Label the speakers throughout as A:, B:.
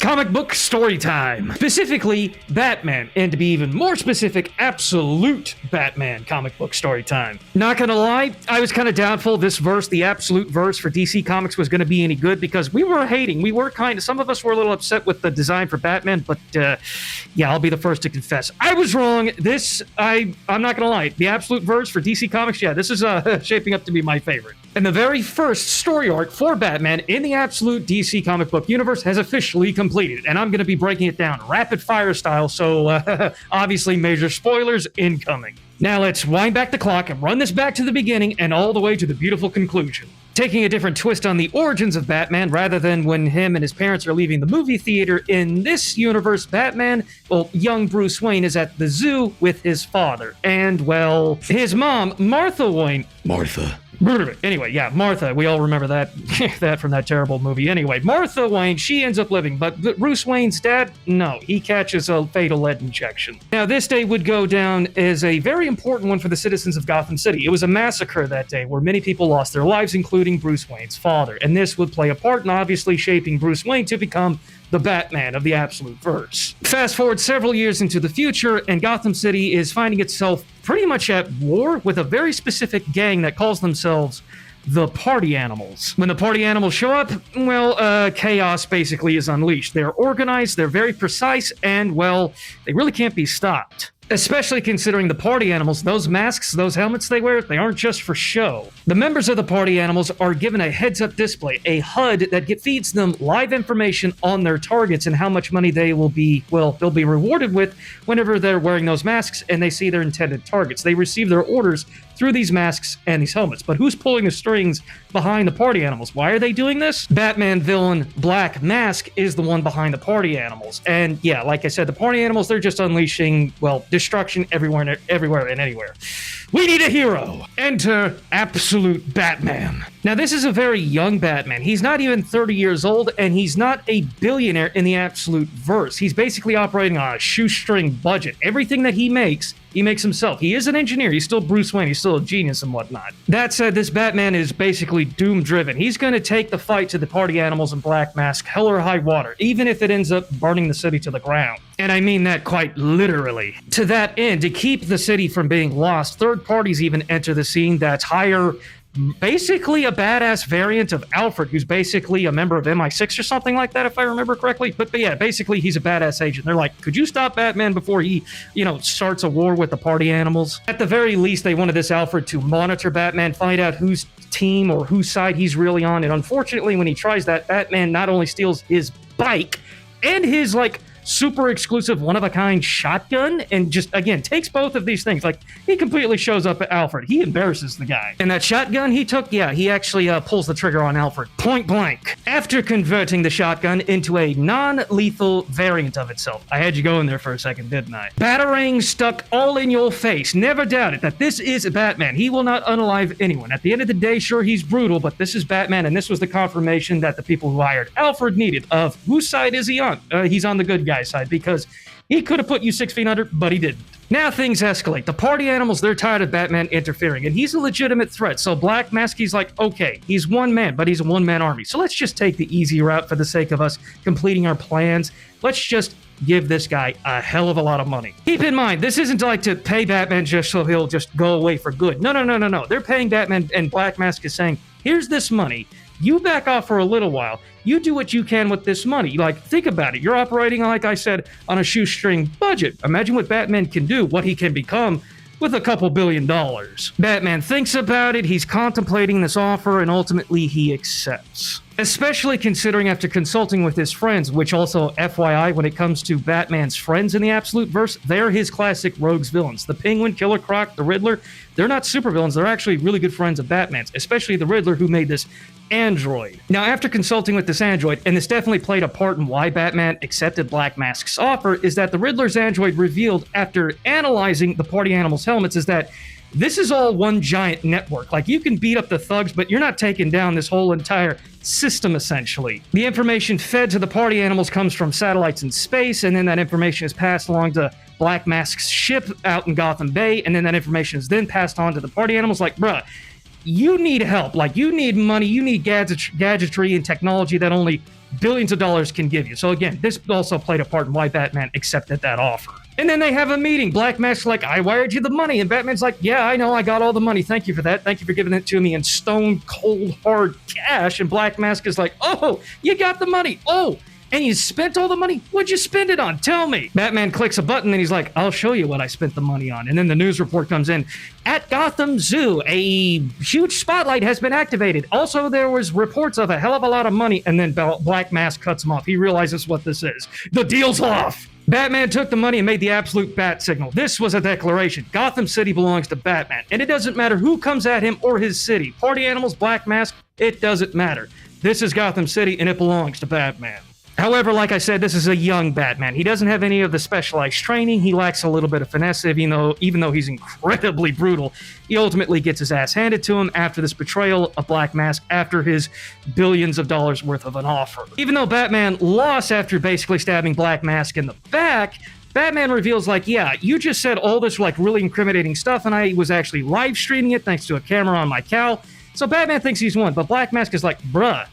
A: Comic book story time. Specifically, Batman, and to be even more specific, absolute Batman comic book story time. Not gonna lie, I was kind of doubtful this verse, the absolute verse for DC Comics, was gonna be any good because we were hating. Some of us were a little upset with the design for Batman, but yeah, I'll be the first to confess. I was wrong. I'm not gonna lie, the absolute verse for DC Comics, yeah, this is shaping up to be my favorite. And the very first story arc for Batman in the absolute DC comic book universe has officially completed, and I'm going to be breaking it down rapid fire style, so obviously major spoilers incoming. Now let's wind back the clock and run this back to the beginning and all the way to the beautiful conclusion. Taking a different twist on the origins of Batman, rather than when him and his parents are leaving the movie theater, in this universe, Batman, young Bruce Wayne is at the zoo with his father, and, well, his mom, Martha Wayne... Anyway, yeah, Martha, we all remember that that from that terrible movie. Anyway, Martha Wayne, she ends up living, but Bruce Wayne's dad, no, he catches a fatal lead injection. Now, this day would go down as a very important one for the citizens of Gotham City. It was a massacre that day where many people lost their lives, including Bruce Wayne's father, and this would play a part in obviously shaping Bruce Wayne to become the Batman of the absolute verse. Fast forward several years into the future, and Gotham City is finding itself pretty much at war with a very specific gang that calls themselves the Party Animals. When the Party Animals show up, well, chaos basically is unleashed. They're organized, they're very precise, and, well, they really can't be stopped. Especially considering the Party Animals, those masks, those helmets they wear, they aren't just for show. The members of the Party Animals are given a heads-up display, a HUD that feeds them live information on their targets and how much money they will be, well, they'll be rewarded with whenever they're wearing those masks and they see their intended targets. They receive their orders through these masks and these helmets. But who's pulling the strings behind the Party Animals? Why are they doing this? Batman villain Black Mask is the one behind the Party Animals. And yeah, like I said, the Party Animals, they're just unleashing, well, destruction everywhere and anywhere. We need a hero. Enter Absolute Batman. Now, this is a very young Batman. He's not even 30 years old, and he's not a billionaire in the absolute verse. He's basically operating on a shoestring budget. Everything that he makes himself. He is an engineer. He's still Bruce Wayne. He's still a genius and whatnot. That said, this Batman is basically doom-driven. He's going to take the fight to the Party Animals and Black Mask hell or high water, even if it ends up burning the city to the ground. And I mean that quite literally. To that end, to keep the city from being lost, third parties even enter the scene that hire basically a badass variant of Alfred, who's basically a member of MI6 or something like that, if I remember correctly. But yeah, basically he's a badass agent. They're like, could you stop Batman before he, starts a war with the Party Animals? At the very least, they wanted this Alfred to monitor Batman, find out whose team or whose side he's really on. And unfortunately, when he tries that, Batman not only steals his bike and his, super exclusive one-of-a-kind shotgun, and just, again, takes both of these things. He completely shows up at Alfred. He embarrasses the guy. And that shotgun he took, yeah, he actually pulls the trigger on Alfred. Point blank. After converting the shotgun into a non-lethal variant of itself. I had you go in there for a second, didn't I? Batarang stuck all in your face. Never doubt it that this is Batman. He will not unalive anyone. At the end of the day, sure, he's brutal, but this is Batman, and this was the confirmation that the people who hired Alfred needed of whose side is he on? He's on the good guy side, because he could have put you 6 feet under, but he didn't. Now things escalate. The Party Animals, they're tired of Batman interfering, and he's a legitimate threat. So Black Mask, he's like, okay, he's one man, but he's a one-man army. So let's just take the easy route for the sake of us completing our plans. Let's just give this guy a hell of a lot of money. Keep in mind, this isn't to pay Batman just so he'll just go away for good. No. They're paying Batman, and Black Mask is saying, here's this money. You back off for a little while. You do what you can with this money. Think about it. You're operating, like I said, on a shoestring budget. Imagine what Batman can do, what he can become with a couple $1 billion. Batman thinks about it, he's contemplating this offer, and ultimately he accepts. Especially considering after consulting with his friends, which also, FYI, when it comes to Batman's friends in the Absolute Verse, they're his classic rogues villains. The Penguin, Killer Croc, the Riddler, they're not supervillains, they're actually really good friends of Batman's, especially the Riddler, who made this android. Now, after consulting with this android, and this definitely played a part in why Batman accepted Black Mask's offer, is that the Riddler's android revealed after analyzing the Party Animals' helmets is that this is all one giant network. You can beat up the thugs, but you're not taking down this whole entire system, essentially. The information fed to the Party Animals comes from satellites in space, and then that information is passed along to Black Mask's ship out in Gotham Bay, and then that information is then passed on to the Party Animals. Bruh, you need help. You need money, you need gadgetry and technology that only billions of dollars can give you. So again, this also played a part in why Batman accepted that offer. And then they have a meeting. Black Mask's like, I wired you the money. And Batman's like, yeah, I know, I got all the money. Thank you for that. Thank you for giving it to me in stone cold hard cash. And Black Mask is like, oh, you got the money. Oh, and you spent all the money? What'd you spend it on? Tell me. Batman clicks a button and he's like, I'll show you what I spent the money on. And then the news report comes in. At Gotham Zoo, a huge spotlight has been activated. Also, there was reports of a hell of a lot of money. And then Black Mask cuts him off. He realizes what this is. The deal's off. Batman took the money and made the absolute bat signal. This was a declaration. Gotham City belongs to Batman. And it doesn't matter who comes at him or his city. Party animals, Black Mask, it doesn't matter. This is Gotham City and it belongs to Batman. However, like I said, this is a young Batman. He doesn't have any of the specialized training. He lacks a little bit of finesse, even though he's incredibly brutal. He ultimately gets his ass handed to him after this betrayal of Black Mask after his billions of dollars worth of an offer. Even though Batman lost after basically stabbing Black Mask in the back, Batman reveals, like, yeah, you just said all this, like, really incriminating stuff, and I was actually live streaming it thanks to a camera on my cowl. So Batman thinks he's won, but Black Mask is like, bruh,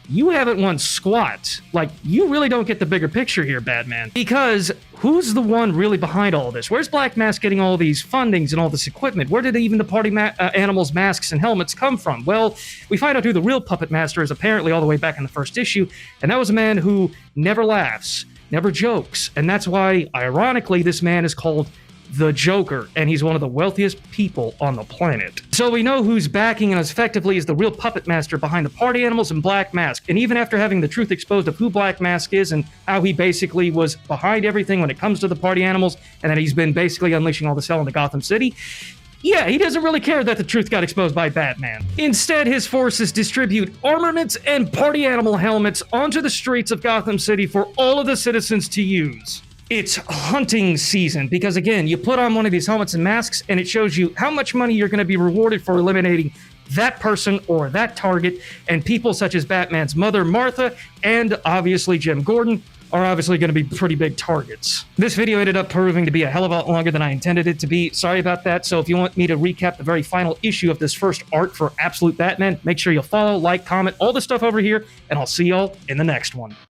A: you haven't won squat. Like, you really don't get the bigger picture here, Batman. Because who's the one really behind all this? Where's Black Mask getting all these fundings and all this equipment? Where did even the party animals' masks and helmets come from? Well, we find out who the real puppet master is apparently all the way back in the first issue, and that was a man who never laughs, never jokes, and that's why, ironically, this man is called the Joker, and he's one of the wealthiest people on the planet. So we know who's backing and as effectively is the real puppet master behind the party animals and Black Mask. And even after having the truth exposed of who Black Mask is and how he basically was behind everything when it comes to the party animals, and that he's been basically unleashing all this hell into Gotham City, yeah, he doesn't really care that the truth got exposed by Batman. Instead, his forces distribute armaments and party animal helmets onto the streets of Gotham City for all of the citizens to use. It's hunting season because, again, you put on one of these helmets and masks and it shows you how much money you're going to be rewarded for eliminating that person or that target, and people such as Batman's mother, Martha, and obviously Jim Gordon are obviously going to be pretty big targets. This video ended up proving to be a hell of a lot longer than I intended it to be. Sorry about that. So if you want me to recap the very final issue of this first arc for Absolute Batman, make sure you'll follow, like, comment, all the stuff over here, and I'll see y'all in the next one.